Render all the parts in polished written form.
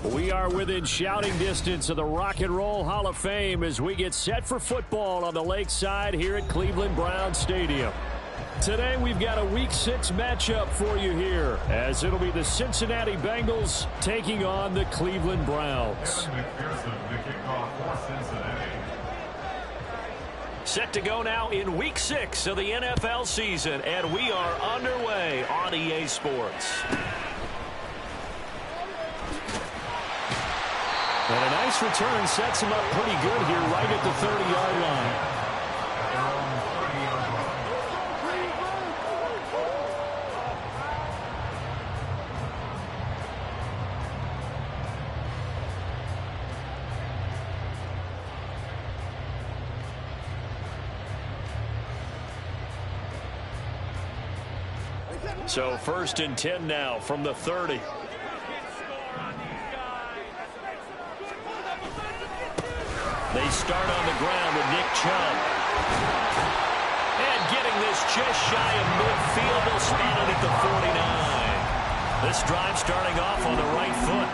We are within shouting distance of the Rock and Roll Hall of Fame as we get set for football on the lakeside here at Cleveland Browns Stadium. Today we've got a Week 6 matchup for you here, as it'll be the Cincinnati Bengals taking on the Cleveland Browns. Set to go now in Week 6 of the NFL season, and we are underway on EA Sports. And a nice return sets him up pretty good here right at the 30-yard line. So 1st and 10 now from the 30. They start on the ground with Nick Chubb. And getting this just shy of midfield, they'll spot it at the 49. This drive starting off on the right foot,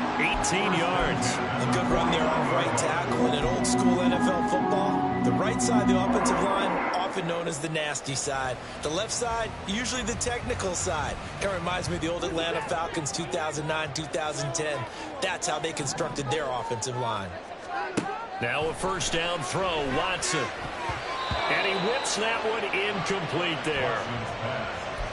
18 yards. A good run there on right tackle. In an old school NFL football, the right side of the offensive line, often known as the nasty side. The left side, usually the technical side. It reminds me of the old Atlanta Falcons 2009-2010. That's how they constructed their offensive line. Now a first down throw, Watson. And he whips that one incomplete there.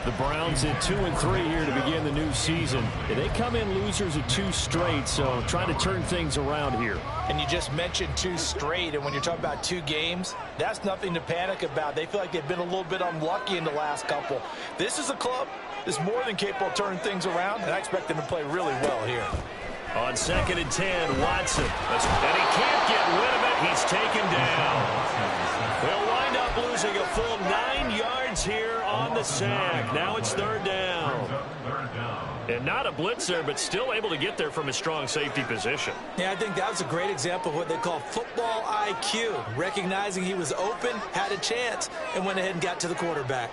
The Browns at 2-3 here to begin the new season. They come in losers of 2 straight, so trying to turn things around here. And you just mentioned 2 straight, and when you're talking about 2 games, that's nothing to panic about. They feel like they've been a little bit unlucky in the last couple. This is a club that's more than capable of turning things around, and I expect them to play really well here. On 2nd and 10, Watson. And he can't get rid of it. He's taken down. They'll wind up losing a full 9 yards here on the sack. Now it's 3rd down. And not a blitzer, but still able to get there from a strong safety position. Yeah, I think that was a great example of what they call football IQ. Recognizing he was open, had a chance, and went ahead and got to the quarterback.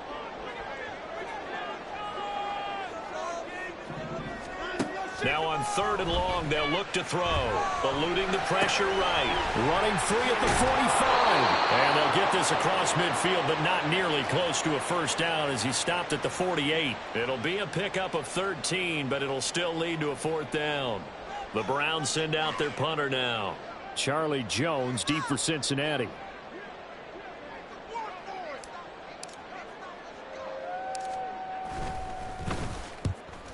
Now on 3rd and long, they'll look to throw. Eluding the pressure right. Running free at the 45. And they'll get this across midfield, but not nearly close to a first down as he stopped at the 48. It'll be a pickup of 13, but it'll still lead to a 4th down. The Browns send out their punter now. Charlie Jones deep for Cincinnati.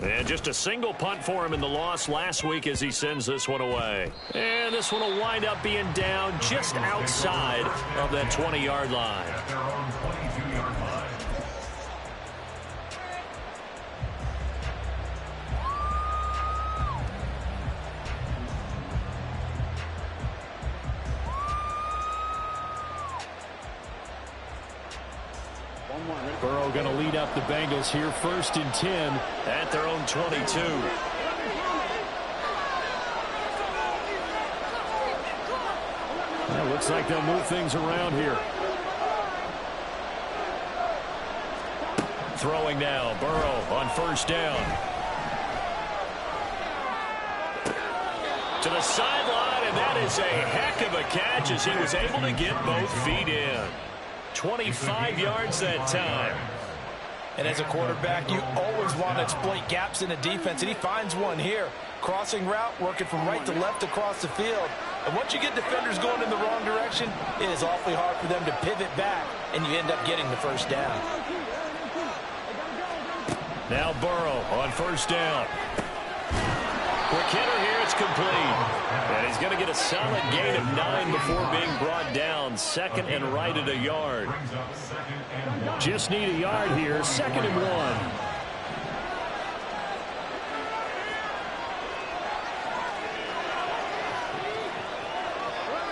And just a single punt for him in the loss last week as he sends this one away. And this one will wind up being down just outside of that 20-yard line. Burrow going to lead up the Bengals here, 1st and 10 at their own 22. Well, looks like they'll move things around here. Throwing now, Burrow on 1st down. To the sideline, and that is a heck of a catch as he was able to get both feet in. 25 yards that time. And as a quarterback, you always want to exploit gaps in the defense, and he finds one here. Crossing route, working from right to left across the field. And once you get defenders going in the wrong direction, it is awfully hard for them to pivot back, and you end up getting the first down. Now Burrow on 1st down. Quick hitter here, it's complete. And he's going to get a solid gain of 9 before being brought down. 2nd and right at a yard. Just need a yard here, 2nd and 1.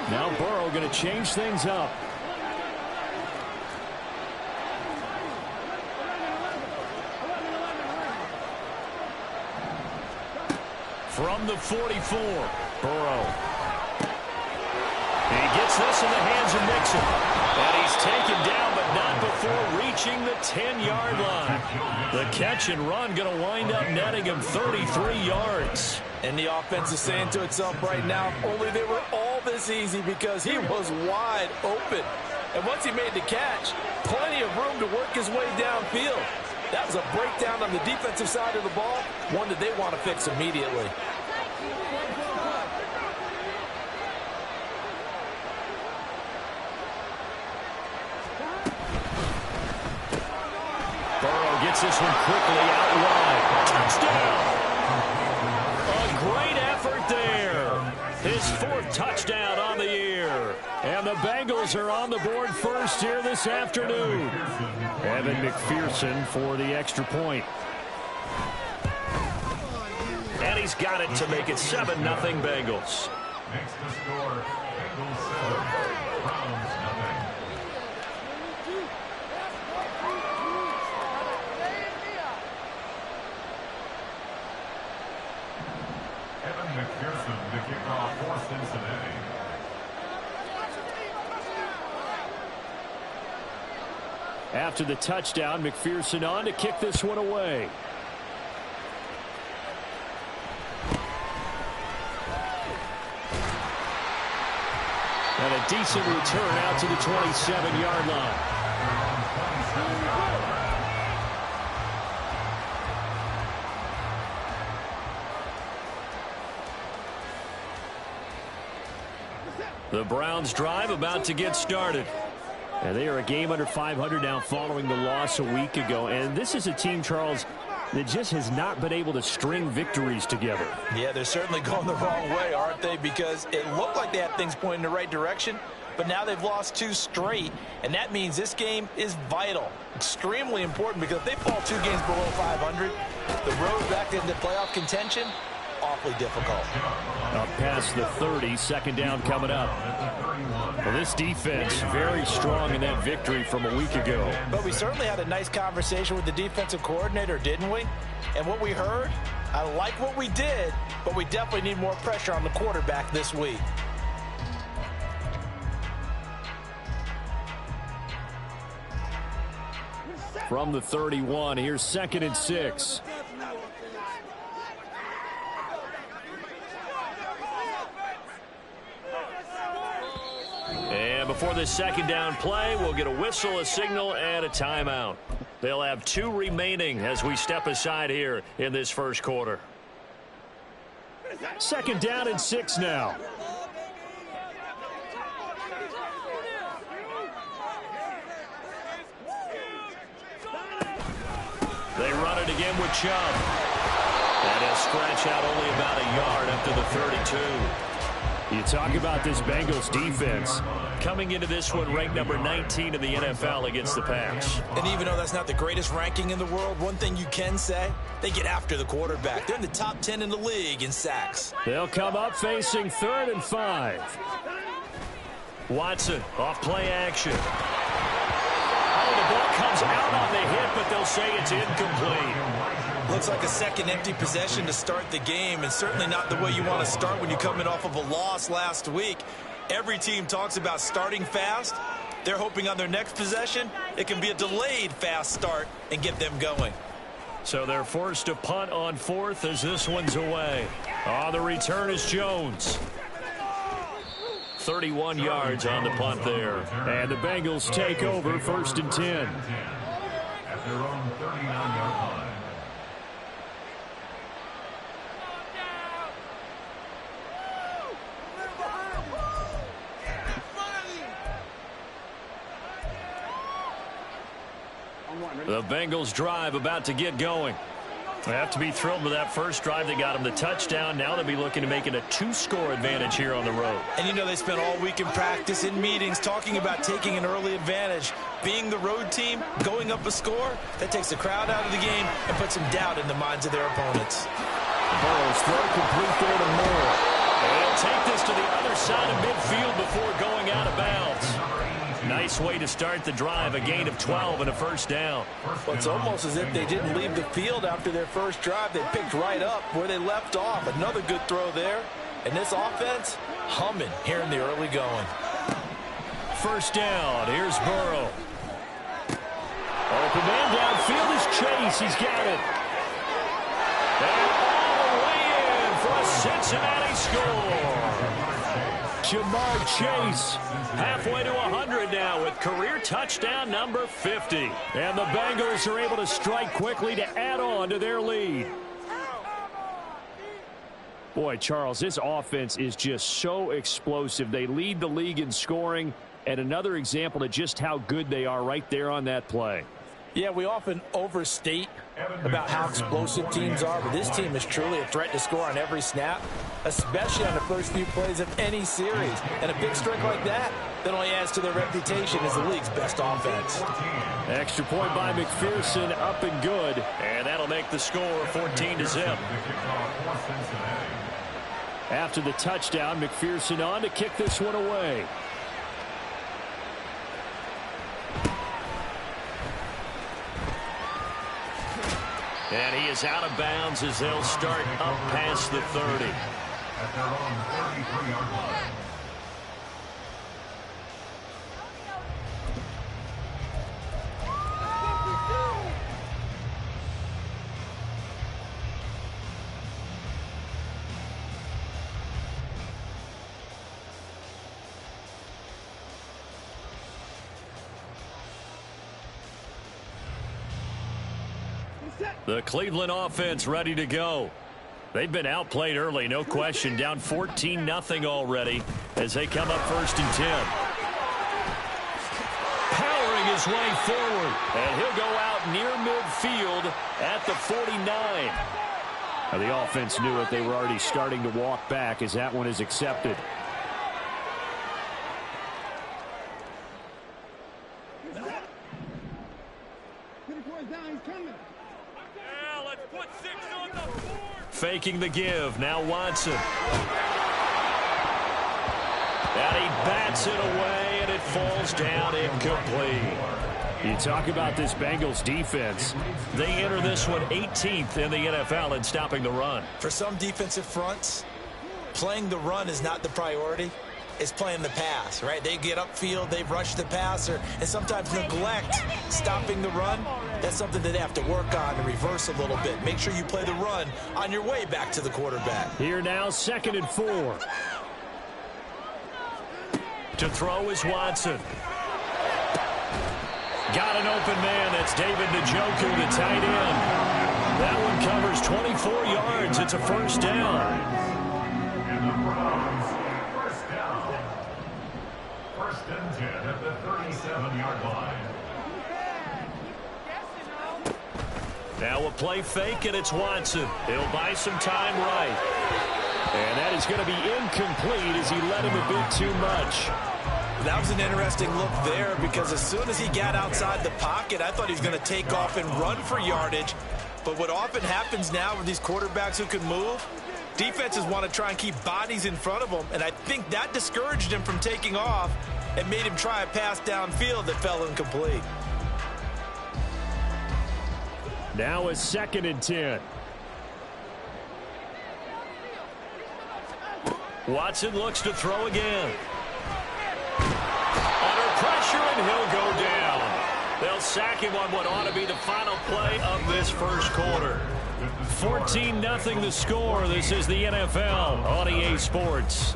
Now Burrow going to change things up. From the 44, Burrow. He gets this in the hands of Mixon. And he's taken down, but not before reaching the 10-yard line. The catch and run going to wind up netting him 33 yards. And the offense is saying to itself right now, if only they were all this easy, because he was wide open. And once he made the catch, plenty of room to work his way downfield. That was a breakdown on the defensive side of the ball, one that they want to fix immediately. Burrow gets this one quickly out wide. Touchdown! A great effort there. His 4th touchdown on the year. And the Bengals are on the board first here this afternoon. Evan McPherson for the extra point. And he's got it to make it 7-0 Bengals. Next to score, Bengals 7, Browns nothing. Evan McPherson to kick off for Cincinnati. After the touchdown, McPherson on to kick this one away. And a decent return out to the 27-yard line. The Browns drive about to get started. And they are a game under 500 now following the loss a week ago. And this is a team, Charles, that just has not been able to string victories together. Yeah, they're certainly going the wrong way, aren't they? Because it looked like they had things pointing in the right direction, but now they've lost 2 straight, and that means this game is vital, extremely important, because if they fall 2 games below 500, the road back into playoff contention, awfully difficult. Up past the 30, second down coming up. Well, this defense very strong in that victory from a week ago. But we certainly had a nice conversation with the defensive coordinator, didn't we? And what we heard, I like what we did, but we definitely need more pressure on the quarterback this week. From the 31, here's 2nd and 6. And before this second down play, we'll get a whistle, a signal, and a timeout. They'll have 2 remaining as we step aside here in this first quarter. 2nd down and 6 now. They run it again with Chubb. And he'll scratch out only about a yard after the 32. You talk about this Bengals defense coming into this one ranked number 19 in the NFL against the pass. And even though that's not the greatest ranking in the world, one thing you can say, they get after the quarterback. They're in the top 10 in the league in sacks. They'll come up facing 3rd and 5. Watson off play action. Oh, the ball comes out on the hit, but they'll say it's incomplete. Looks like a second empty possession to start the game, and certainly not the way you want to start when you're coming off of a loss last week. Every team talks about starting fast. They're hoping on their next possession it can be a delayed fast start and get them going. So they're forced to punt on 4th as this one's away. The return is Jones. 31 yards on the punt there. And the Bengals take over 1st and 10. At their own 39-yard line. The Bengals drive about to get going. They have to be thrilled with that first drive. They got them the touchdown. Now they'll be looking to make it a 2-score advantage here on the road. And you know they spent all week in practice, in meetings, talking about taking an early advantage. Being the road team, going up a score, that takes the crowd out of the game and puts some doubt in the minds of their opponents. Burrow's throw complete there to Moore. They'll take this to the other side of midfield before going out of bounds. Nice way to start the drive, a gain of 12 and a first down. Well, it's almost as if they didn't leave the field after their first drive. They picked right up where they left off. Another good throw there. And this offense, humming here in the early going. First down, here's Burrow. Open man. space. He's got it. And all the way in for a Cincinnati score. Jamar Chase halfway to 100 now with career touchdown number 50. And the Bengals are able to strike quickly to add on to their lead. Boy, Charles, this offense is just so explosive. They lead the league in scoring, and another example of just how good they are right there on that play. Yeah, we often overstate about how explosive teams are, but this team is truly a threat to score on every snap, especially on the first few plays of any series. And a big strike like that only adds to their reputation as the league's best offense. Extra point by McPherson, up and good. And that'll make the score 14-0. After the touchdown, McPherson on to kick this one away. And he is out of bounds as they'll start up past the 30. At their own 33-yard line. The Cleveland offense ready to go. They've been outplayed early, no question. Down 14-0 already as they come up 1st and 10. Powering his way forward. And he'll go out near midfield at the 49. Now, the offense knew it. They were already starting to walk back as that one is accepted. Faking the give. Now Watson. And he bats it away, and it falls down incomplete. You talk about this Bengals defense. They enter this one 18th in the NFL in stopping the run. For some defensive fronts, playing the run is not the priority. It's playing the pass, right? They get upfield, they rush the passer, and sometimes neglect stopping the run. That's something that they have to work on and reverse a little bit. Make sure you play the run on your way back to the quarterback. Here now, 2nd and 4. To throw is Watson. Got an open man. That's David Njoku, the tight end. That one covers 24 yards. It's a 1st down. And the Browns, 1st down. 1st and 10 at the 37-yard line. Now a play fake, and it's Watson. He'll buy some time right. And that is going to be incomplete as he led him a bit too much. That was an interesting look there because as soon as he got outside the pocket, I thought he was going to take off and run for yardage. But what often happens now with these quarterbacks who can move, defenses want to try and keep bodies in front of them, and I think that discouraged him from taking off and made him try a pass downfield that fell incomplete. Now a 2nd and 10. Watson looks to throw again. Under pressure, and he'll go down. They'll sack him on what ought to be the final play of this 1st quarter. 14-0 the score. This is the NFL on EA Sports.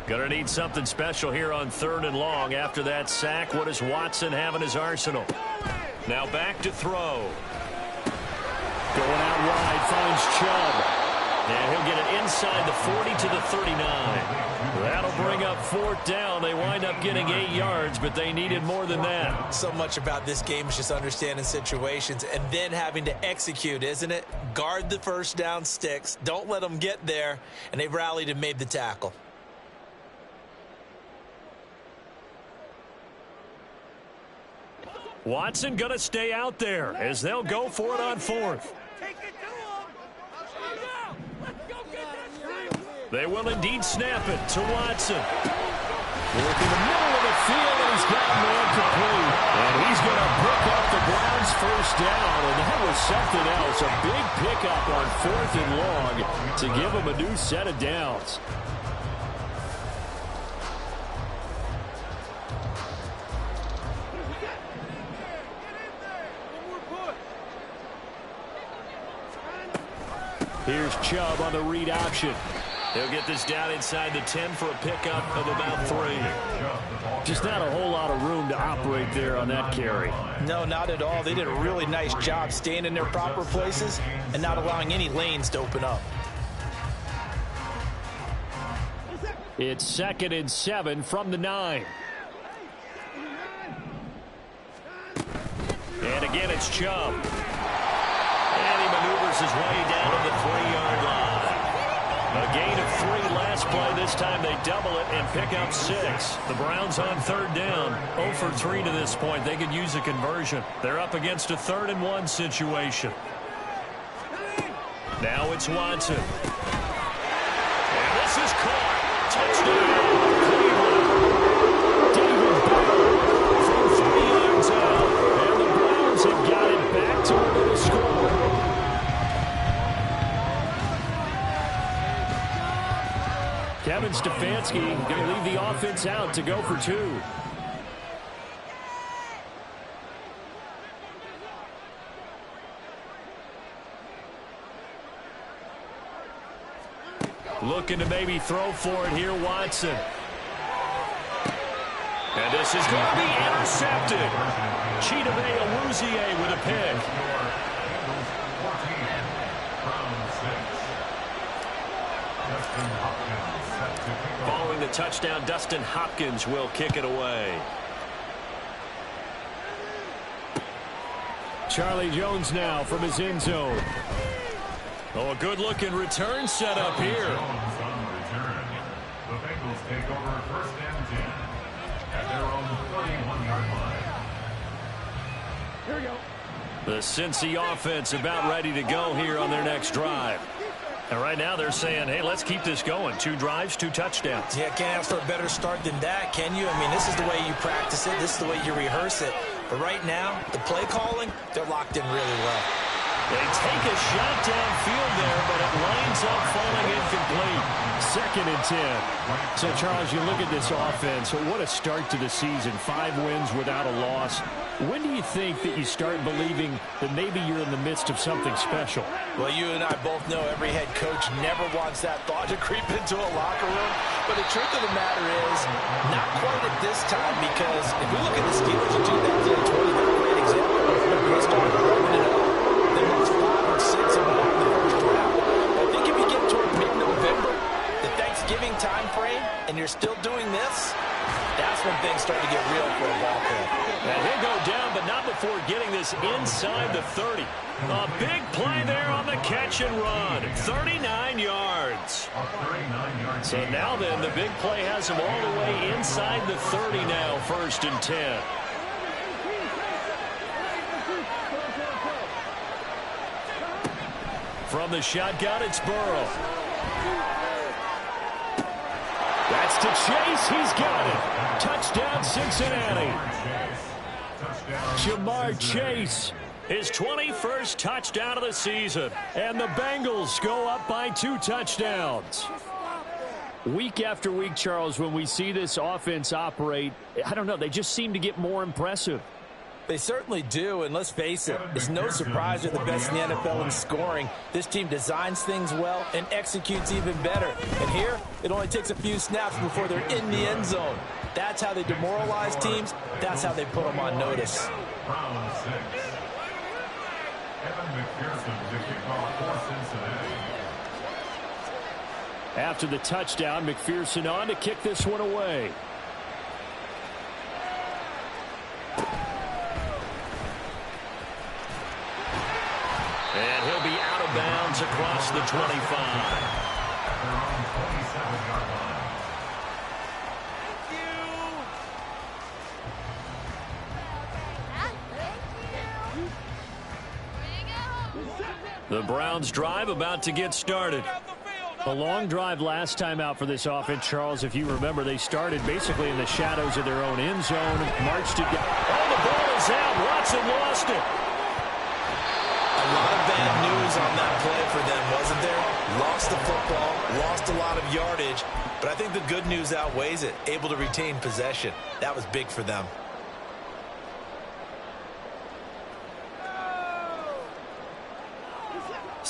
Going to need something special here on 3rd and long. After that sack, what does Watson have in his arsenal? Now back to throw. Going out wide, finds Chubb. And he'll get it inside the 40 to the 39. That'll bring up 4th down. They wind up getting 8 yards, but they needed more than that. So much about this game is just understanding situations and then having to execute, isn't it? Guard the 1st down sticks. Don't let them get there. And they rallied and made the tackle. Watson going to stay out there as they'll go for it on 4th. They will indeed snap it to Watson. Work in the middle of the field, and he's got a man complete. And he's going to pick up the Browns' 1st down, and that was something else. A big pickup on 4th and long to give him a new set of downs. Here's Chubb on the read option. He'll get this down inside the 10 for a pickup of about 3. Just not a whole lot of room to operate there on that carry. No, not at all. They did a really nice job staying in their proper places and not allowing any lanes to open up. It's 2nd and 7 from the 9. And again, it's Chubb. And he maneuvers his way down to the 3-yard line. A gain of 3 last play. This time they double it and pick up 6. The Browns on 3rd down. 0 for 3 to this point. They could use a conversion. They're up against a 3rd and 1 situation. Now it's Watson. And this is caught. Touchdown. David Bell from 3 yards out. And the Browns have got it back to within a score. Kevin Stefanski going to leave the offense out to go for 2. Looking to maybe throw for it here, Watson. And this is going to be intercepted. Chidobe Awuzie with a pick. Following the touchdown, Dustin Hopkins will kick it away. Charlie Jones now from his end zone. Oh, a good-looking return set up here. The Bengals take over 1st and 10 at their own 31-yard line. Here we go. The Cincy offense about ready to go here on their next drive. And right now they're saying, hey, let's keep this going. 2 drives, 2 touchdowns. Yeah, can't ask for a better start than that, can you? I mean, this is the way you practice it. This is the way you rehearse it. But right now, the play calling, they're locked in really well. They take a shot downfield there, but it lines up falling incomplete. 2nd and 10. So, Charles, you look at this offense. So what a start to the season. 5 wins without a loss. When do you think that you start believing that maybe you're in the midst of something special? Well, you and I both know every head coach never wants that thought to creep into a locker room. But the truth of the matter is, not quite at this time, because if we look at the Steelers in 2020, they're a great example. They started 11-0. They lost 5 or 6 of them in the first round. I think if you get toward mid-November, the Thanksgiving time frame, and you're still doing this, that's when things start to get real for a ball club. And he'll go down, but not before getting this inside the 30. A big play there on the catch and run. 39 yards. So now then, the big play has him all the way inside the 30 now, 1st and 10. From the shotgun, it's Burrow. That's to Chase. He's got it. Touchdown, Cincinnati. Jamar Chase, his 21st touchdown of the season. And the Bengals go up by 2 touchdowns. Week after week, Charles, when we see this offense operate, I don't know, they just seem to get more impressive. They certainly do, and let's face it, it's no surprise they're the best in the NFL in scoring. This team designs things well and executes even better. And here, it only takes a few snaps before they're in the end zone. That's how they demoralize teams. That's how they put them on notice. Round 6. Evan McPherson to kick off for Cincinnati. After the touchdown, McPherson on to kick this one away. And he'll be out of bounds across the 25. At their own 27-yard line. The Browns drive about to get started. A long drive last time out for this offense, Charles. If you remember, they started basically in the shadows of their own end zone, marched it down. Oh, the ball is out. Watson lost it. A lot of bad news on that play for them, wasn't there? Lost the football, lost a lot of yardage, but I think the good news outweighs it. Able to retain possession. That was big for them.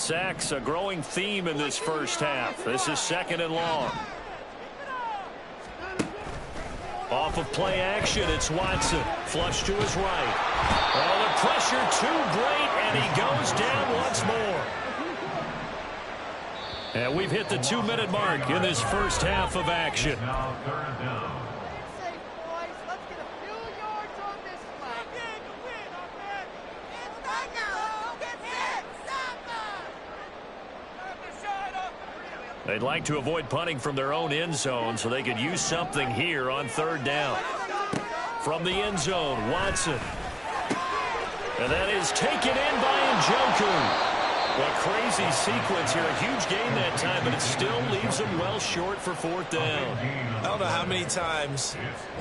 sacks a growing theme in this first half. This is 2nd and long. Off of play action, it's Watson. Flush to his right. Oh, the pressure too great, and he goes down once more. And we've hit the 2-minute mark in this first half of action. Now 3rd down. They'd like to avoid punting from their own end zone so they could use something here on 3rd down. From the end zone, Watson. And that is taken in by Njoku. A crazy sequence here. A huge gain that time, but it still leaves them well short for 4th down. I don't know how many times,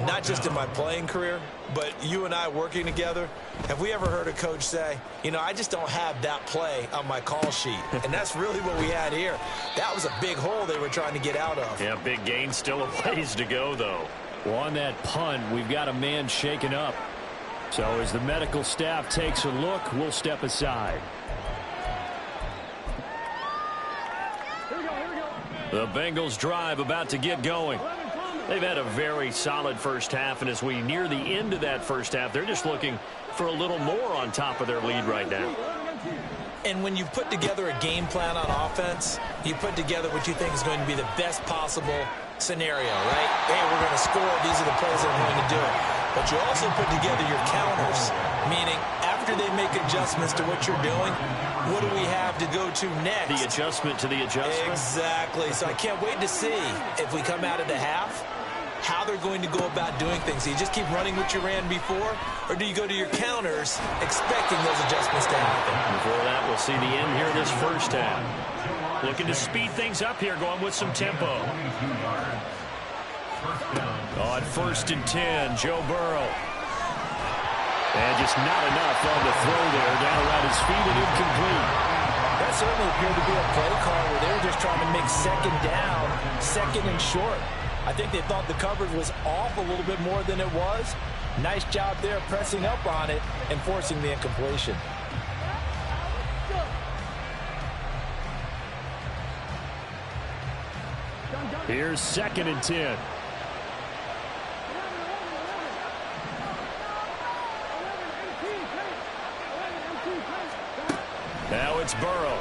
not just in my playing career, but you and I working together, have we ever heard a coach say, you know, I just don't have that play on my call sheet. And that's really what we had here. That was a big hole they were trying to get out of. Yeah, big gain. Still a ways to go, though. Well, on that punt, we've got a man shaken up. So as the medical staff takes a look, we'll step aside. The Bengals drive about to get going. They've had a very solid first half, and as we near the end of that first half, they're just looking for a little more on top of their lead right now. And when you put together a game plan on offense, you put together what you think is going to be the best possible scenario, right? Hey, we're going to score. These are the plays that are going to do it. But you also put together your counters, meaning after they make adjustments to what you're doing, what do we have to go to next? The adjustment to the adjustment. Exactly. So I can't wait to see if we come out of the half, how they're going to go about doing things. Do you just keep running what you ran before, or do you go to your counters expecting those adjustments to happen? Before that, we'll see the end here this first half. Looking to speed things up here, going with some tempo. On 1st and 10, Joe Burrow. And just not enough on the throw there. Down around his feet and incomplete. That certainly appeared to be a play call where they were just trying to make 2nd down, 2nd and short. I think they thought the coverage was off a little bit more than it was. Nice job there pressing up on it and forcing the incompletion. Here's 2nd and 10. Now it's Burrow.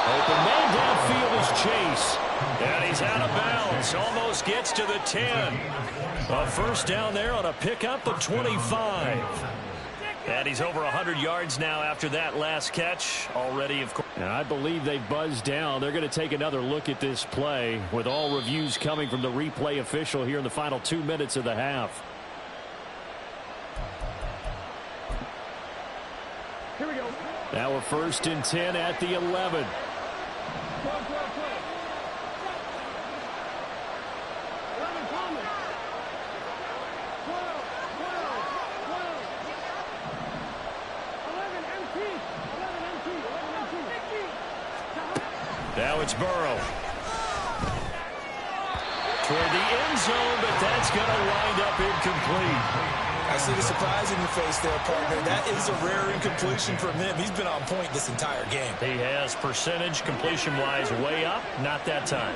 Open man downfield is Chase. And he's out of bounds. Almost gets to the 10. A first down there on a pickup of 25. And he's over 100 yards now after that last catch. Already, of course. And I believe they've buzzed down. They're going to take another look at this play with all reviews coming from the replay official here in the final 2 minutes of the half. Here we go. Now we're 1st and 10 at the 11. Now it's Burrow. Toward the end zone, but that's going to wind up incomplete. I see the surprise in your face there, partner. That is a rare incompletion from him. He's been on point this entire game. He has percentage completion-wise way up. Not that time.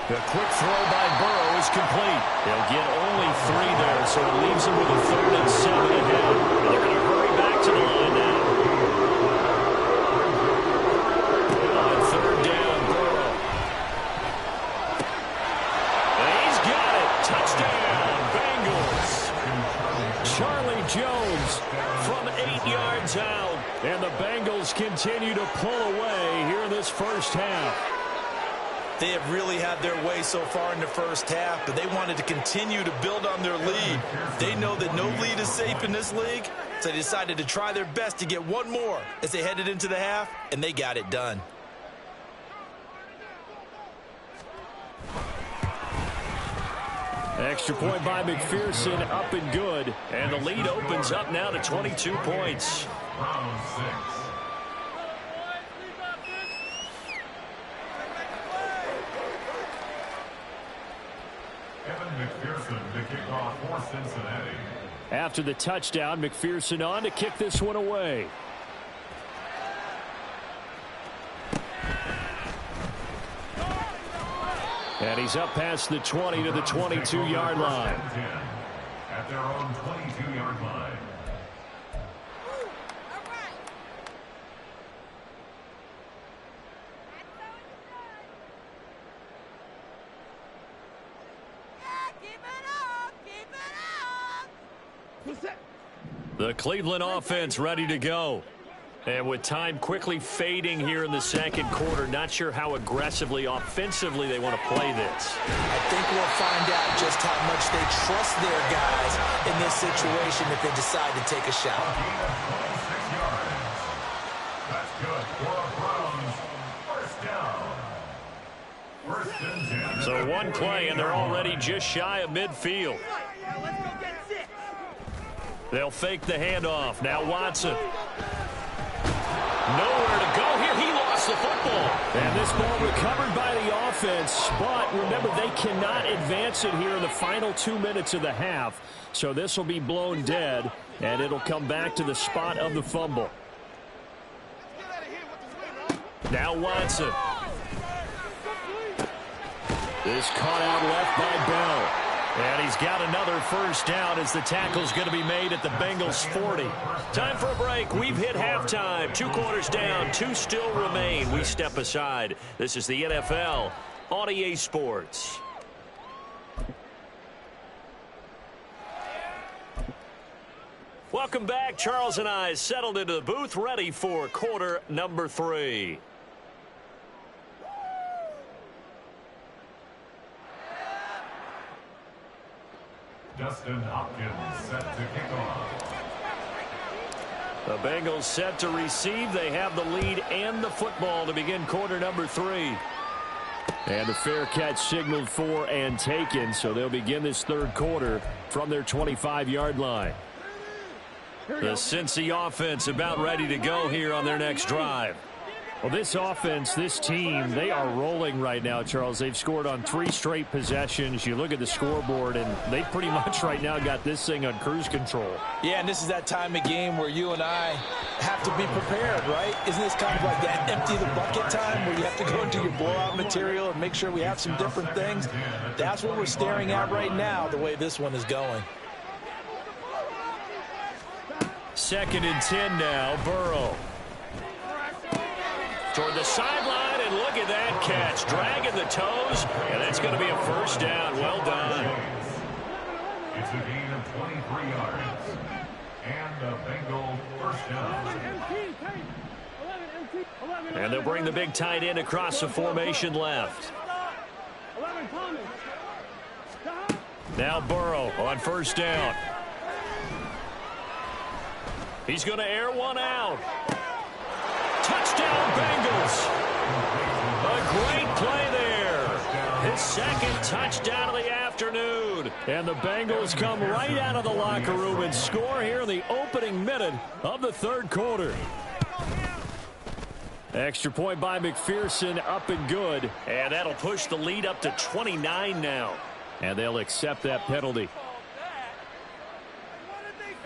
The quick throw by Burrow is complete. They'll get only 3 there, so it leaves them with a 3rd and 7 ahead. They're going to hurry back to the line now. On 3rd down, Burrow. And he's got it. Touchdown, Bengals. Charlie Jones from 8 yards out. And the Bengals continue to pull away here in this first half. They have really had their way so far in the first half, but they wanted to continue to build on their lead. They know that no lead is safe in this league, so they decided to try their best to get one more as they headed into the half, and they got it done. Extra point by McPherson, up and good. And the lead opens up now to 22 points. Round 6. Kevin McPherson to kick off for Cincinnati. After the touchdown, McPherson on to kick this one away. And he's up past the 20 to the 22-yard line. At their own 22-yard line. The Cleveland offense ready to go. And with time quickly fading here in the second quarter, not sure how aggressively, offensively they want to play this. I think we'll find out just how much they trust their guys in this situation if they decide to take a shot. That's good for a Browns first down. First and 10. So one play, and they're already just shy of midfield. They'll fake the handoff. Now Watson. Nowhere to go here. He lost the football. And this ball recovered by the offense. But remember, they cannot advance it here in the final 2 minutes of the half. So this will be blown dead, and it'll come back to the spot of the fumble. Now Watson. This caught out left by Bell. And he's got another first down as the tackle's going to be made at the Bengals 40. Time for a break. We've hit halftime. 2 quarters down. 2 still remain. We step aside. This is the NFL on EA Sports. Welcome back. Charles and I settled into the booth ready for quarter number 3. Dustin Hopkins set to kick off. The Bengals set to receive. They have the lead and the football to begin quarter number 3. And a fair catch signaled for and taken, so they'll begin this third quarter from their 25-yard line. The Cincy offense about ready to go here on their next drive. Well, this offense, this team, they are rolling right now, Charles. They've scored on 3 straight possessions. You look at the scoreboard, and they pretty much right now got this thing on cruise control. Yeah, and this is that time of game where you and I have to be prepared, right? Isn't this kind of like that empty the bucket time where you have to go into your blowout material and make sure we have some different things? That's what we're staring at right now, the way this one is going. 2nd and 10 now, Burrow. Toward the sideline, and look at that catch. Dragging the toes, and that's going to be a first down. Well done. It's a gain of 23 yards. And a Bengal first down. And they'll bring the big tight end across the formation left. Now Burrow on first down. He's going to air one out. Touchdown, Bengals. A great play there. His 2nd touchdown of the afternoon. And the Bengals come right out of the locker room and score here in the opening minute of the third quarter. Extra point by McPherson, up and good. And that'll push the lead up to 29 now. And they'll accept that penalty.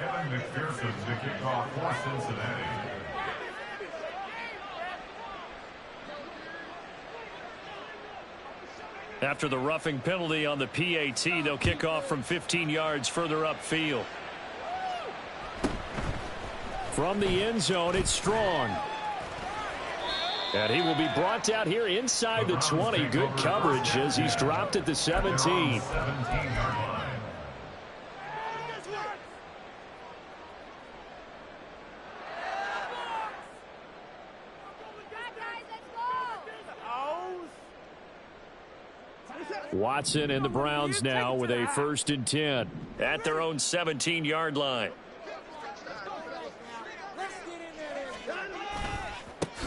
Evan McPherson to kick off for Cincinnati. After the roughing penalty on the PAT, they'll kick off from 15 yards further upfield. From the end zone, it's Strong. And he will be brought down here inside the 20. Good coverage as he's dropped at the 17. 17-yard line. Watson and the Browns now with a 1st and 10. At their own 17-yard line.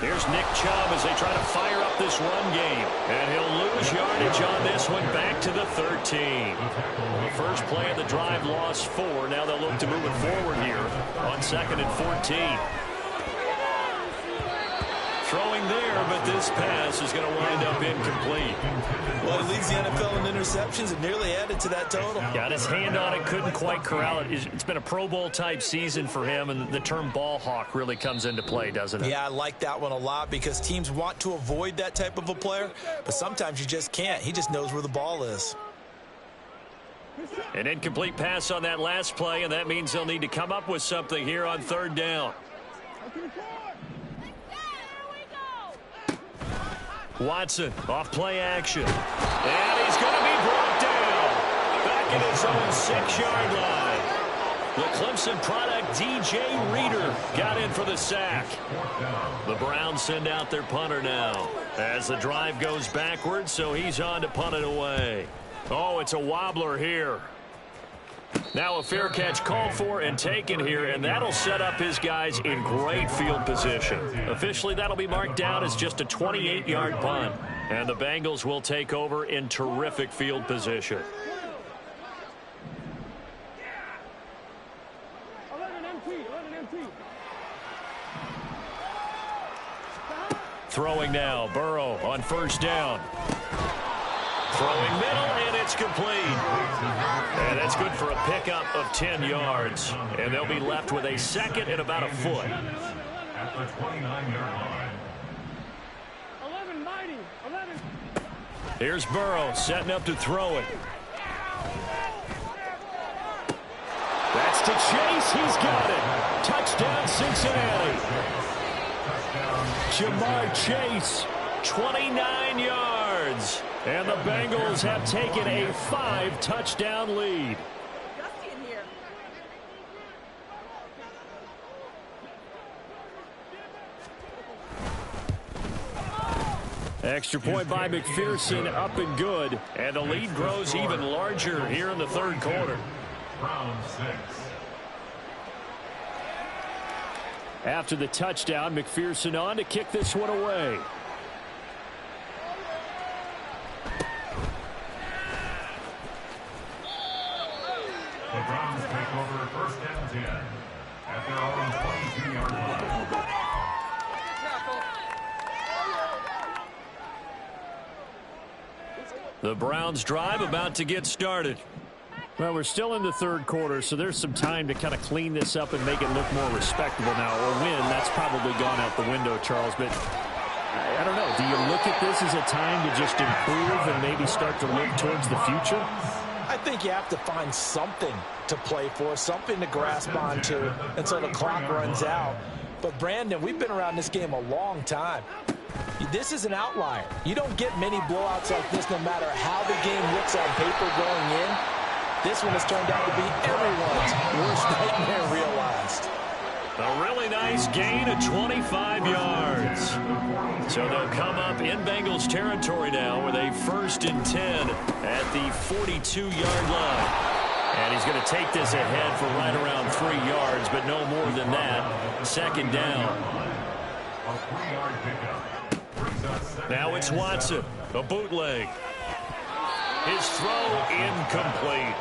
Here's Nick Chubb as they try to fire up this run game. And he'll lose yardage on this one back to the 13. The first play of the drive lost 4. Now they'll look to move it forward here on 2nd and 14. throwing there, but this pass is going to wind up incomplete. Well, he leads the NFL in interceptions and nearly added to that total. Got his hand on it, couldn't quite corral it. It's been a Pro Bowl type season for him, and the term ball hawk really comes into play, doesn't it? Yeah, I like that one a lot because teams want to avoid that type of a player, but sometimes you just can't. He just knows where the ball is. An incomplete pass on that last play, and that means they'll need to come up with something here on third down. Watson off play action. And he's going to be brought down. Back in his own 6-yard line. The Clemson product, DJ Reader, got in for the sack. The Browns send out their punter now as the drive goes backwards, so he's on to punt it away. Oh, it's a wobbler here. Now a fair catch called for and taken here, and that'll set up his guys in great field position. Officially, that'll be marked down as just a 28-yard punt, and the Bengals will take over in terrific field position. Throwing now, Burrow on first down. Throwing middle, and it's complete. And that's good for a pickup of 10 yards. And they'll be left with a second and about a foot. At the 29-yard line. 11. Here's Burrow setting up to throw it. That's to Chase. He's got it. Touchdown, Cincinnati. Jamar Chase, 29 yards. And the Bengals have taken a 5-touchdown lead. Extra point by McPherson, up and good. And the lead grows even larger here in the third quarter. Round 6. After the touchdown, McPherson on to kick this one away. The Browns take over first and 10 at their own 22-yard line. The Browns drive about to get started. Well, we're still in the third quarter, so there's some time to kind of clean this up and make it look more respectable now. Or win, that's probably gone out the window, Charles. But I don't know. Do you look at this as a time to just improve and maybe start to look towards the future? I think you have to find something to play for, something to grasp onto until the clock runs out. But, Brandon, we've been around this game a long time. This is an outlier. You don't get many blowouts like this no matter how the game looks on paper going in. This one has turned out to be everyone's worst nightmare realized. A really nice gain of 25 yards. So they'll come up in Bengals territory now with a 1st and 10 at the 42-yard line. And he's going to take this ahead for right around 3 yards, but no more than that. Second down. A 3-yard pickup. Now it's Watson, a bootleg. His throw incomplete.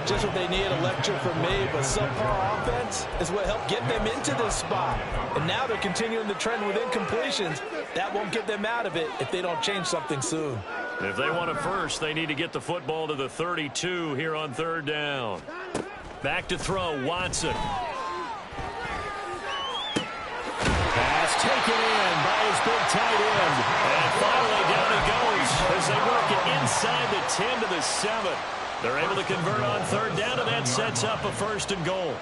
Just what they need, a lecture from me, but subpar offense is what helped get them into this spot. And now they're continuing the trend with incompletions. That won't get them out of it if they don't change something soon. If they want it first, they need to get the football to the 32 here on third down. Back to throw, Watson. Pass taken in by his big tight end. And finally down he goes as they work it inside the 10 to the 7. They're able to convert on third down, and that sets up a 1st and goal.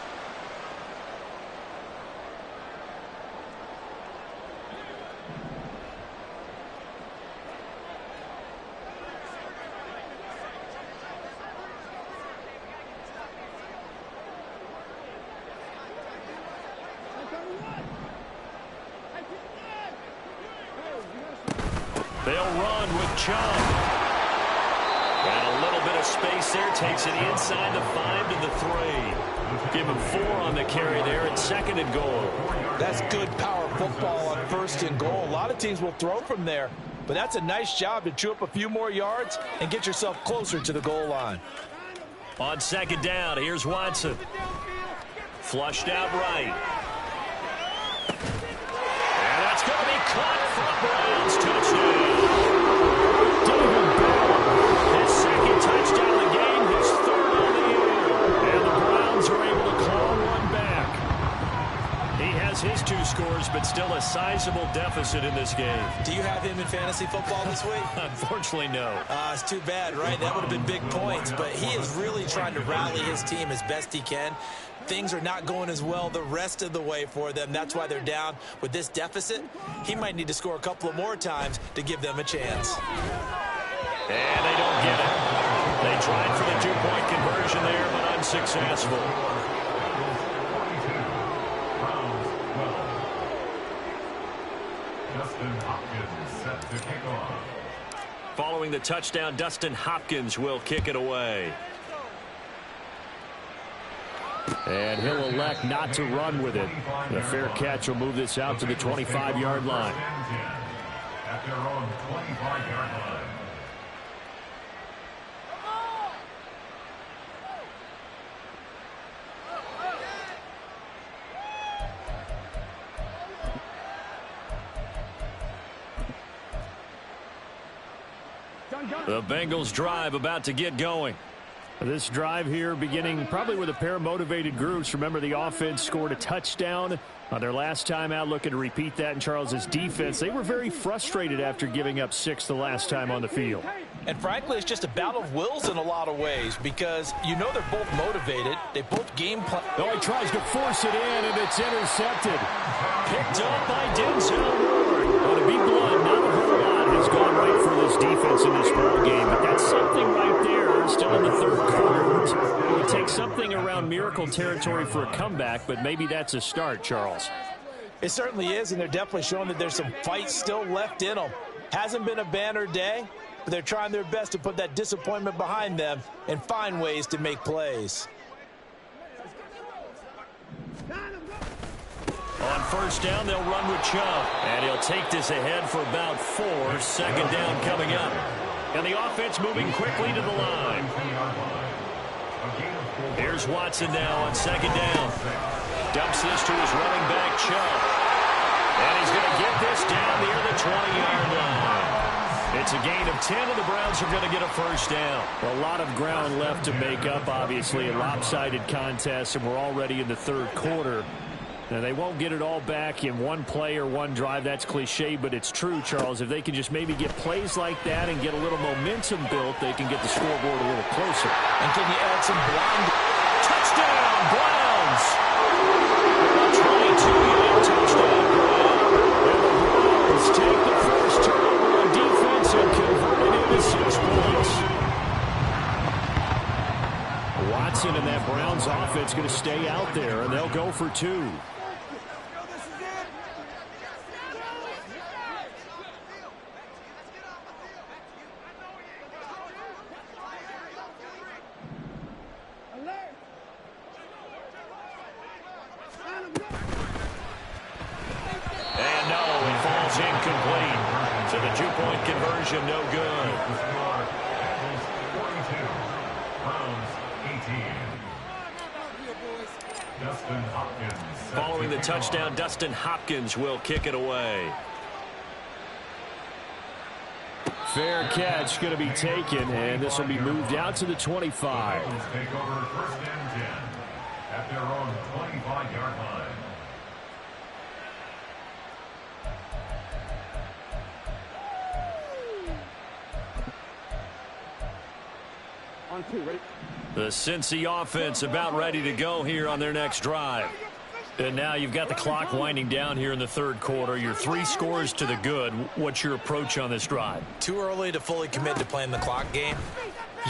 They'll run with Chubb. And a little bit of space there takes it inside the 5 to the 3. Give him 4 on the carry there at 2nd and goal. That's good power football on 1st and goal. A lot of teams will throw from there, but that's a nice job to chew up a few more yards and get yourself closer to the goal line. On 2nd down, here's Watson. Flushed out right. And that's going to be caught for a Browns touchdown. David Bell. His second touchdown of the game, his third on the year. And the Browns are able to claw one back. He has his 2 scores, but still a sizable deficit in this game. Do you have him in fantasy football this week? Unfortunately, no. It's too bad, right? That would have been big points, but he is really trying to rally his team as best he can. Things are not going as well the rest of the way for them. That's why they're down with this deficit. He might need to score a couple of more times to give them a chance. And they don't get it. They tried for the 2-point conversion there, but unsuccessful. Dustin Hopkins set to kick off. Following the touchdown, Dustin Hopkins will kick it away. And he'll elect not to run with it. The fair catch will move this out to the 25-yard line. At their own 25-yard line. The Bengals drive about to get going. This drive here beginning probably with a pair of motivated groups. Remember, the offense scored a touchdown on their last time out. Looking to repeat that in Charles's defense. They were very frustrated after giving up 6 the last time on the field. And frankly, it's just a battle of wills in a lot of ways because you know they're both motivated. They both game plan. Oh, he tries to force it in, and it's intercepted. Picked up by Denzel Ward. Well, to be blunt, not a whole lot has gone right for this defense in this ball game, but that's something right there. Still in the third quarter. It would take something around miracle territory for a comeback, but maybe that's a start, Charles. It certainly is, and they're definitely showing that there's some fight still left in them. Hasn't been a banner day, but they're trying their best to put that disappointment behind them and find ways to make plays. On first down, they'll run with Chubb. And he'll take this ahead for about 4. Second down coming up. And the offense moving quickly to the line. Here's Watson now on second down. Dumps this to his running back, Chubb. And he's going to get this down near the 20-yard line. It's a gain of 10, and the Browns are going to get a first down. A lot of ground left to make up, obviously. A lopsided contest, and we're already in the third quarter. Now, they won't get it all back in one play or one drive. That's cliche, but it's true, Charles. If they can just maybe get plays like that and get a little momentum built, they can get the scoreboard a little closer. And can you add some blind? Touchdown, Browns! A 22-yard touchdown grab. And the Browns take the first turnover on defense and convert it into 6 points. Watson and that Browns offense going to stay out there, and they'll go for 2. And no, it falls incomplete. So the 2-point conversion, no good. 42. Browns 18. Dustin Hopkins. Following the touchdown, Dustin Hopkins will kick it away. Fair catch going to be taken, and this will be moved out to the 25. Bengals take over first and 10 at their own 25-yard line. The Cincy offense about ready to go here on their next drive. And now you've got the clock winding down here in the third quarter. Your 3 scores to the good. What's your approach on this drive? Too early to fully commit to playing the clock game.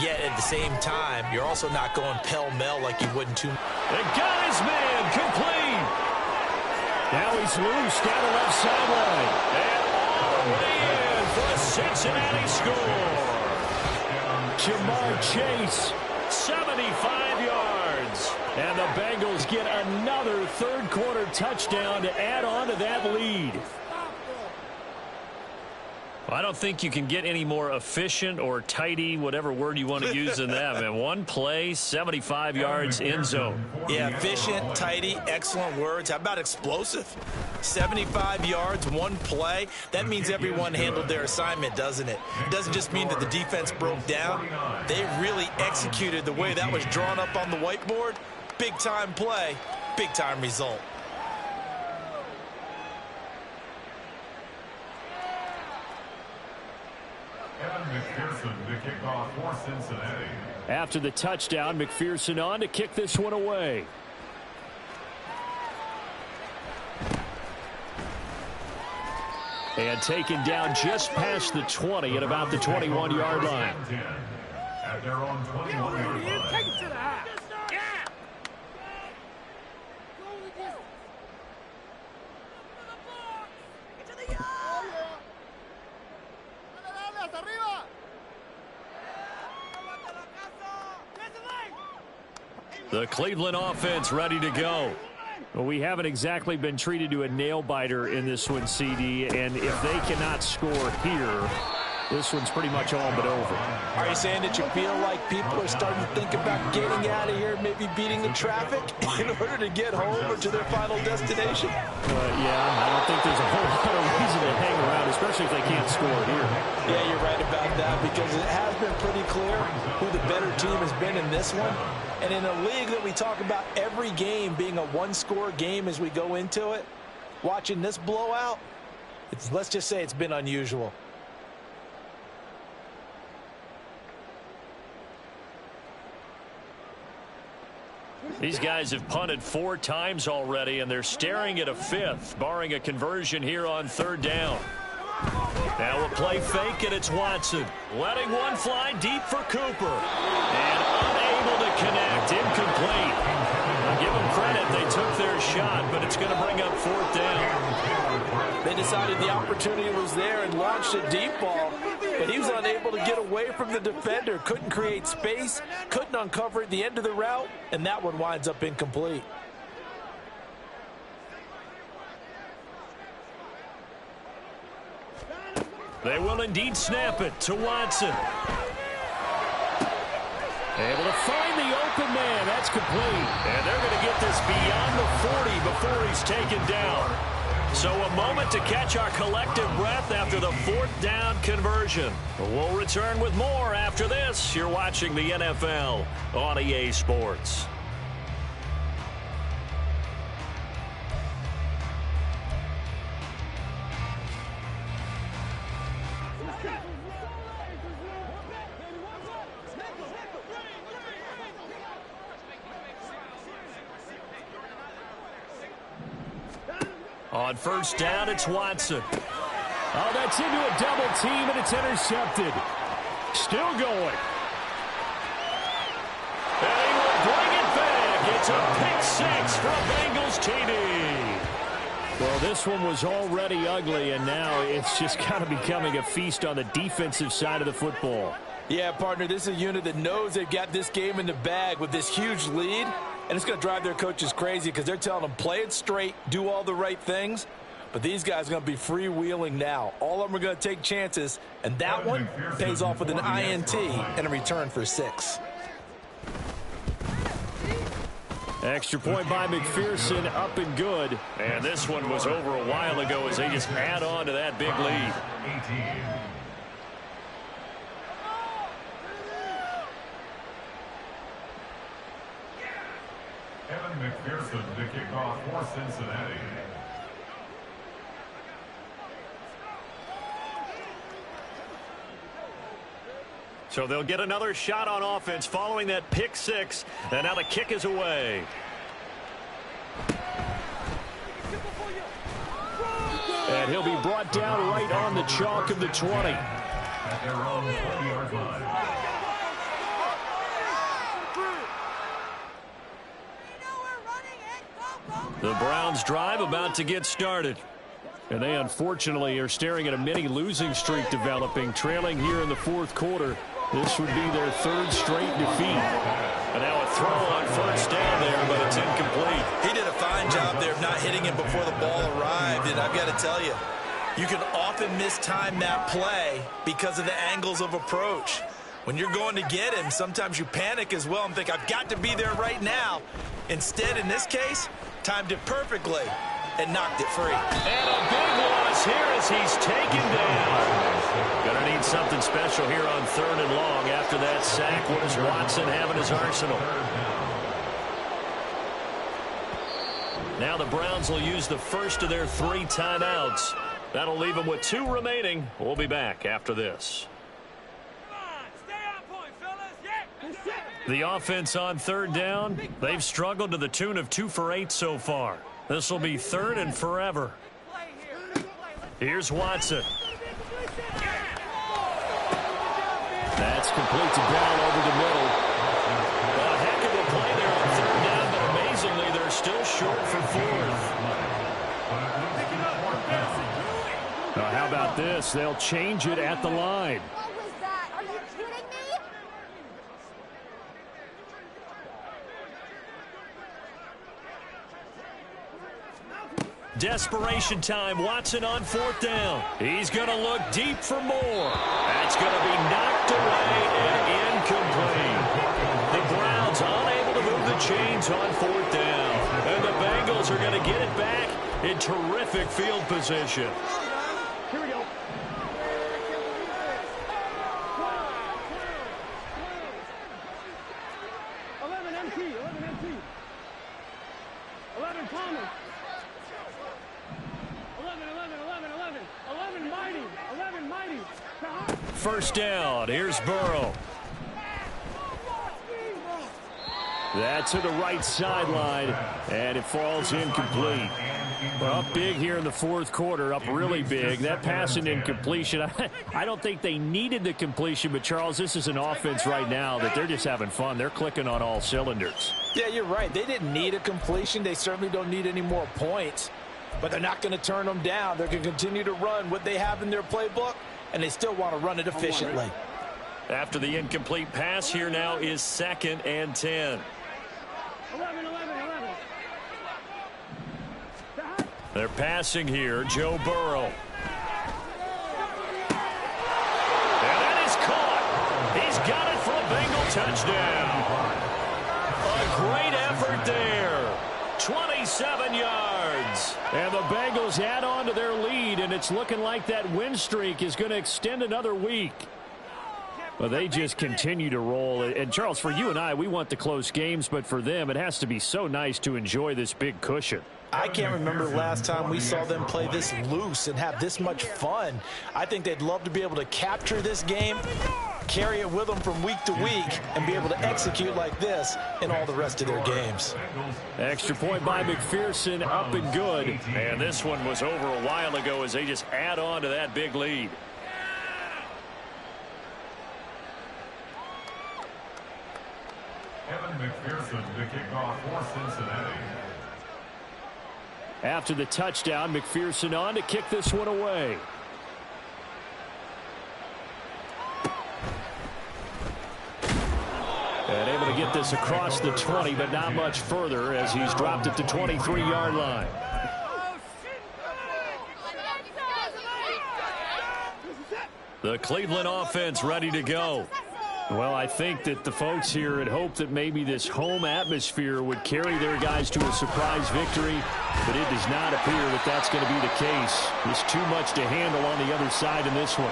Yet at the same time, you're also not going pell-mell like you would in two. They got his man complete. Now he's loose down the left sideline. And all the way in for a Cincinnati score. Jamar Chase, 75 yards. and the Bengals get another third-quarter touchdown to add on to that lead. I don't think you can get any more efficient or tidy, whatever word you want to use in that. Man, one play, 75 yards, end zone. Yeah, efficient, tidy, excellent words. How about explosive? 75 yards, one play. That means everyone handled their assignment, doesn't it? It doesn't just mean that the defense broke down. They really executed the way that was drawn up on the whiteboard. Big-time play, big-time result. McPherson to kick off for Cincinnati. After the touchdown, McPherson on to kick this one away. And taken down just past the 20 at about the 21-yard line. At their own 21-yard line. Take it to the half. The Cleveland offense ready to go. Well, we haven't exactly been treated to a nail-biter in this one, CD, and if they cannot score here, this one's pretty much all but over. Are you saying that you feel like people are starting to think about getting out of here, maybe beating the traffic in order to get home or to their final destination? Yeah, I don't think there's a whole lot of reason to hang around, especially if they can't score here. Yeah, you're right about that, because it has been pretty clear who the better team has been in this one. And in a league that we talk about every game being a one-score game as we go into it, watching this blowout, let's just say it's been unusual. These guys have punted 4 times already, and they're staring at a 5th, barring a conversion here on 3rd down. Now a play fake, and it's Watson. Letting one fly deep for Cooper. And unable to connect. Incomplete. I'll give them credit. They took their shot, but it's going to bring up 4th down. They decided the opportunity was there and launched a deep ball, but he was unable to get away from the defender. Couldn't create space, couldn't uncover at the end of the route, and that one winds up incomplete. They will indeed snap it to Watson. Able to find the open man. That's complete. And they're going to get this beyond the 40 before he's taken down. So a moment to catch our collective breath after the 4th down conversion. We'll return with more after this. You're watching the NFL on EA Sports. On 1st down, it's Watson. Oh, that's into a double team, and it's intercepted. Still going. And he will bring it back. It's a pick 6 from Bengals TD. Well, this one was already ugly, and now it's just kind of becoming a feast on the defensive side of the football. Yeah, partner, this is a unit that knows they've got this game in the bag with this huge lead. And it's going to drive their coaches crazy because they're telling them play it straight, do all the right things. But these guys are going to be freewheeling now. All of them are going to take chances. And that one pays off with an INT and a return for 6. Extra point by McPherson, up and good. And this one was over a while ago as they just add on to that big lead. 18. McPherson to kick off for Cincinnati. So they'll get another shot on offense following that pick 6. And now the kick is away. And he'll be brought down right on the chalk of the 20. At their own 20-yard line. The Browns drive about to get started. And they unfortunately are staring at a mini losing streak developing, trailing here in the 4th quarter. This would be their 3rd straight defeat. And now a throw on 1st down there, but it's incomplete. He did a fine job there of not hitting him before the ball arrived. And I've got to tell you, You can often mistime that play because of the angles of approach. When you're going to get him, sometimes you panic as well and think, I've got to be there right now. Instead, in this case, timed it perfectly and knocked it free. And a big loss here as he's taken down. Gonna need something special here on 3rd and long after that sack. What does Watson have in his arsenal? Now the Browns will use the first of their 3 timeouts. That'll leave them with 2 remaining. We'll be back after this. The offense on 3rd down, they've struggled to the tune of 2 for 8 so far. This will be 3rd and forever. Here's Watson. That's complete to Brown over the middle. A heck of a play there on 3rd down, but amazingly, they're still short for 4th. How about this? They'll change it at the line. What was that? Are you kidding me? Desperation time. Watson on 4th down. He's going to look deep for more. That's going to be knocked away and incomplete. The Browns unable to move the chains on 4th down. And the Bengals are going to get it back in terrific field position. Here we go. 11 MT, 11 MT. 11 Palmer. 11 Mighty, 11 Mighty. First down, here's Burrow. That's to the right sideline, and it falls incomplete. Well, up big here in the 4th quarter, up really big. That passing incompletion, I don't think they needed the completion, but Charles, this is an offense right now that they're just having fun. They're clicking on all cylinders. Yeah, you're right. They didn't need a completion. They certainly don't need any more points, but they're not going to turn them down. They're going to continue to run what they have in their playbook, and they still want to run it efficiently. After the incomplete pass, here now is 2nd and 10. 11. They're passing here, Joe Burrow. And that is caught. He's got it for a Bengal touchdown. A great effort there. 27 yards. And the Bengals add on to their lead, and it's looking like that win streak is going to extend another week. Well, they just continue to roll. And, Charles, for you and I, we want the close games, but for them, it has to be so nice to enjoy this big cushion. I can't remember the last time we saw them play this loose and have this much fun. I think they'd love to be able to capture this game, carry it with them from week to week, and be able to execute like this in all the rest of their games. Extra point by McPherson, up and good. And this one was over a while ago as they just add on to that big lead. Evan McPherson to kick off for Cincinnati. After the touchdown, McPherson on to kick this one away. And able to get this across the 20, but not much further as he's dropped it to 23-yard line. The Cleveland offense ready to go. Well, I think that the folks here had hoped that maybe this home atmosphere would carry their guys to a surprise victory, but it does not appear that that's going to be the case. There's too much to handle on the other side in this one.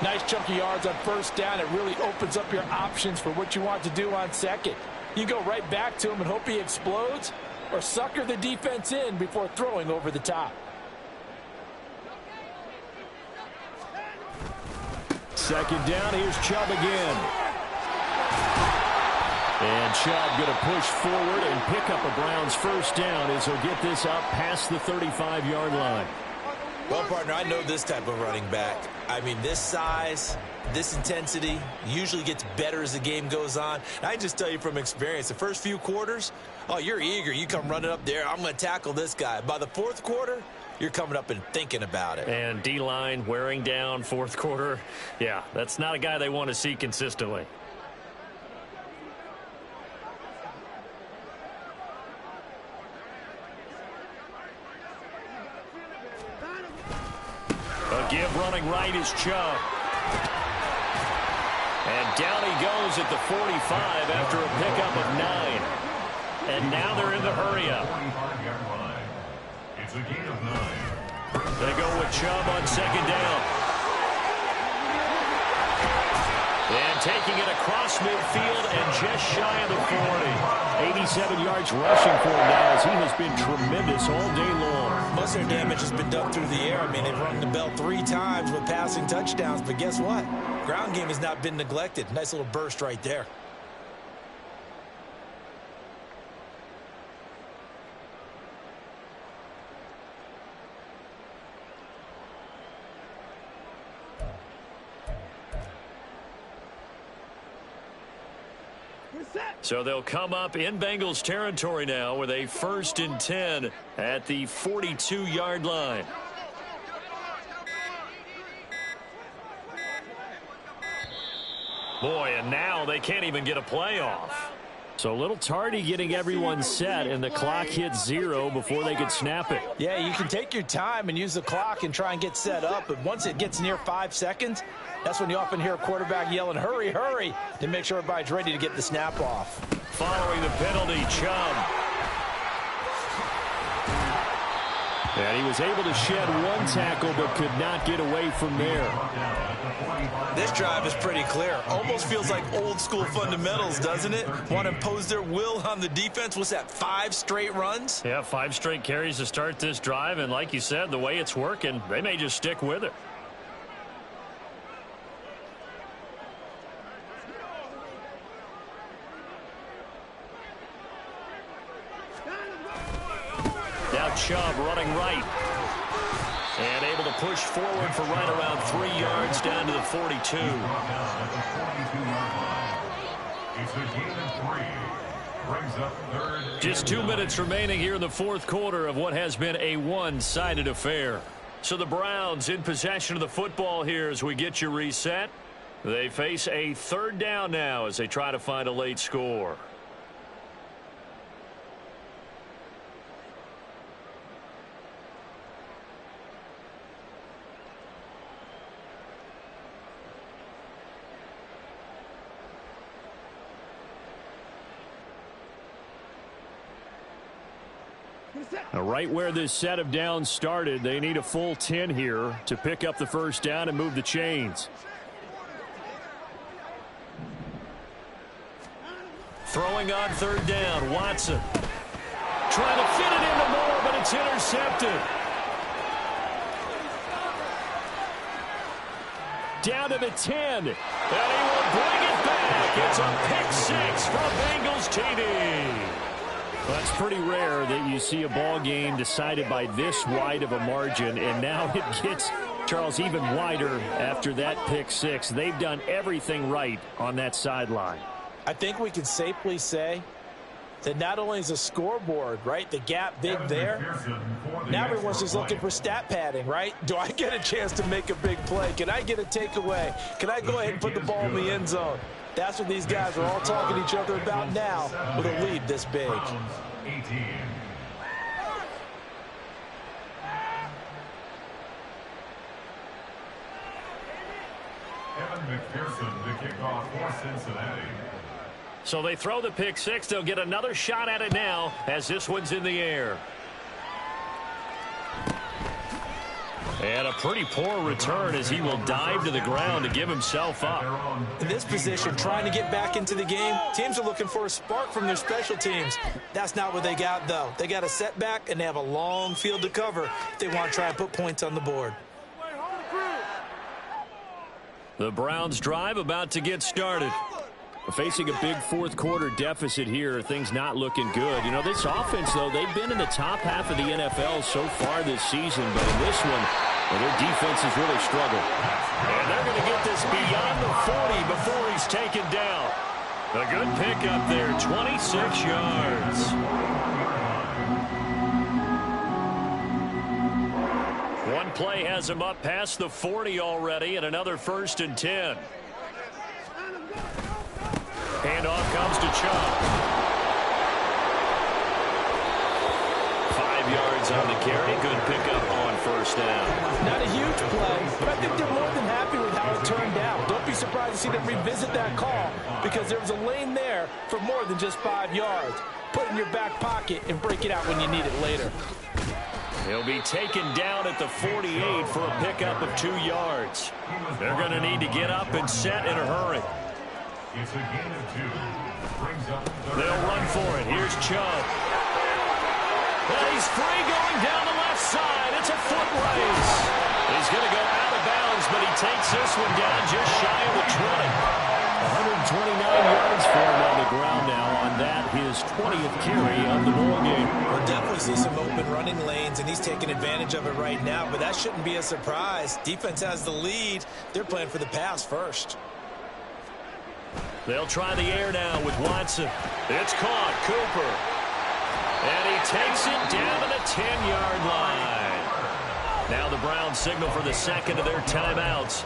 Nice chunk of yards on 1st down. It really opens up your options for what you want to do on 2nd. You go right back to him and hope he explodes, or sucker the defense in before throwing over the top. 2nd down, here's Chubb again. And Chubb going to push forward and pick up a Browns 1st down as he'll get this up past the 35-yard line. Well, partner, I know this type of running back. I mean, this size, this intensity usually gets better as the game goes on. And I just tell you from experience, the first few quarters, oh, you're eager. You come running up there, I'm going to tackle this guy. By the 4th quarter, you're coming up and thinking about it. And D-line wearing down 4th quarter. Yeah, that's not a guy they want to see consistently. give running right is Chubb. And down he goes at the 45 after a pickup of 9. And now they're in the hurry-up. It's a gain of 9. They go with Chubb on second down. And taking it across midfield and just shy of the 40. 87 yards rushing for him now as he has been tremendous all day long. Most of their damage has been done through the air. I mean, they've rung the bell 3 times with passing touchdowns, but guess what? Ground game has not been neglected. Nice little burst right there. So they'll come up in Bengals territory now with a 1st and 10 at the 42-yard line. Boy, and now they can't even get a play off. So a little tardy getting everyone set, and the clock hits 0 before they could snap it. Yeah, you can take your time and use the clock and try and get set up, but once it gets near 5 seconds, that's when you often hear a quarterback yelling, hurry, hurry, to make sure everybody's ready to get the snap off. Following the penalty, Chubb. And he was able to shed 1 tackle but could not get away from there. This drive is pretty clear. Almost feels like old school fundamentals, doesn't it? Want to impose their will on the defense. What's that, 5 straight runs? Yeah, 5 straight carries to start this drive, and like you said, the way it's working, they may just stick with it. Now Chubb running right. And able to push forward for right around 3 yards down to the 42. It's a gain of 3. Brings up 3rd. Just 2 minutes remaining here in the 4th quarter of what has been a one-sided affair. So the Browns in possession of the football here as we get you reset. They face a 3rd down now as they try to find a late score. Now, right where this set of downs started, they need a full 10 here to pick up the 1st down and move the chains. Throwing on 3rd down, Watson. Trying to fit it into Moore, but it's intercepted. Down to the 10. And he will bring it back. It's a pick 6 from Bengals TD. Well, it's pretty rare that you see a ball game decided by this wide of a margin, and now it gets, Charles, even wider after that pick 6. They've done everything right on that sideline. I think we can safely say that not only is the scoreboard, right, the gap big there, now everyone's just looking for stat padding, right? Do I get a chance to make a big play? Can I get a takeaway? Can I go ahead and put the ball in the end zone? That's what these guys are all talking to each other about now with a lead this big. 18. Evan McPherson to kick off for Cincinnati. So they throw the pick 6. They'll get another shot at it now as this one's in the air. And a pretty poor return as he will dive to the ground to give himself up. In this position, trying to get back into the game, teams are looking for a spark from their special teams. That's not what they got, though. They got a setback, and they have a long field to cover if they want to try and put points on the board. The Browns drive about to get started. Facing a big 4th quarter deficit here, things not looking good. You know, this offense, though, they've been in the top half of the NFL so far this season, but in this one, well, their defense has really struggled. And they're going to get this beyond the 40 before he's taken down. A good pickup there, 26 yards. One play has him up past the 40 already, and another 1st and 10. Handoff comes to Chubb. 5 yards yards on the carry. Good pickup on first down. Not a huge play, but I think they're more than happy with how it turned out. Don't be surprised to see them revisit that call because there was a lane there for more than just 5 yards. Put it in your back pocket and break it out when you need it later. He'll be taken down at the 48 for a pickup of 2 yards. They're going to need to get up and set in a hurry. It's a gain of 2. Brings up They'll run for it. Here's Chubb. And he's free going down the left side. It's a foot race. He's going to go out of bounds, but he takes this one down just shy of the 20. 129 yards for him on the ground now on that, his 20th carry of the ball game. We'll definitely see some open running lanes, and he's taking advantage of it right now, but that shouldn't be a surprise. Defense has the lead. They're playing for the pass first. They'll try the air now with Watson. It's caught. Cooper. And he takes it down to the 10-yard line. Now the Browns signal for the second of their timeouts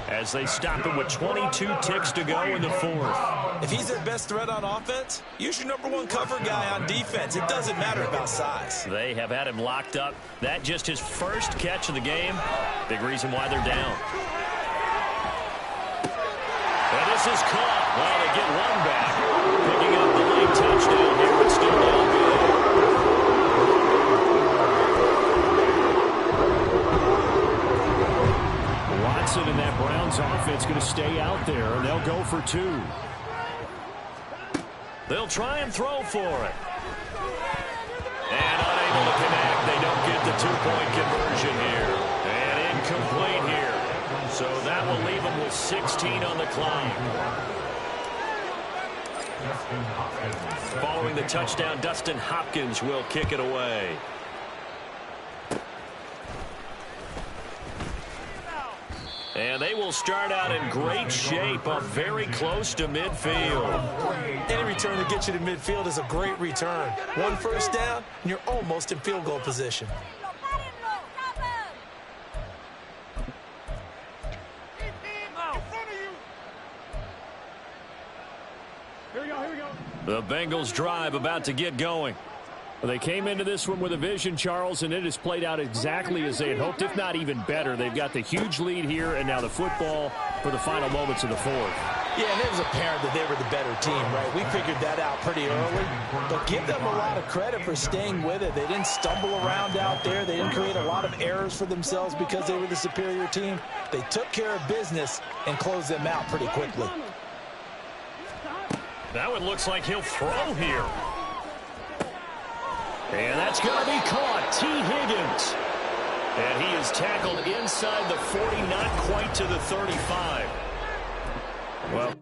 as they stop it with 22 ticks to go in the fourth. If he's their best threat on offense, use your #1 cover guy on defense. It doesn't matter about size. They have had him locked up. That just his first catch of the game. Big reason why they're down. And this is caught. Well, they get one back. Picking up the late touchdown here. It's still all good. Watson and that Browns offense going to stay out there, and they'll go for 2. They'll try and throw for it. And unable to connect. They don't get the 2-point conversion here. And incomplete here. So that will leave them with 16 on the clock. Following the touchdown, Dustin Hopkins will kick it away. And they will start out in great shape, up very close to midfield. Any return that gets you to midfield is a great return. 1 first down, and you're almost in field goal position. Here we go, here we go. The Bengals drive about to get going. Well, they came into this one with a vision, Charles, and it has played out exactly as they had hoped, if not even better. They've got the huge lead here, and now the football for the final moments of the fourth. Yeah, and it was apparent that they were the better team, right? We figured that out pretty early. But give them a lot of credit for staying with it. They didn't stumble around out there. They didn't create a lot of errors for themselves because they were the superior team. They took care of business and closed them out pretty quickly. That one looks like he'll throw here. And that's going to be caught. T. Higgins. And he is tackled inside the 40, not quite to the 35. Well,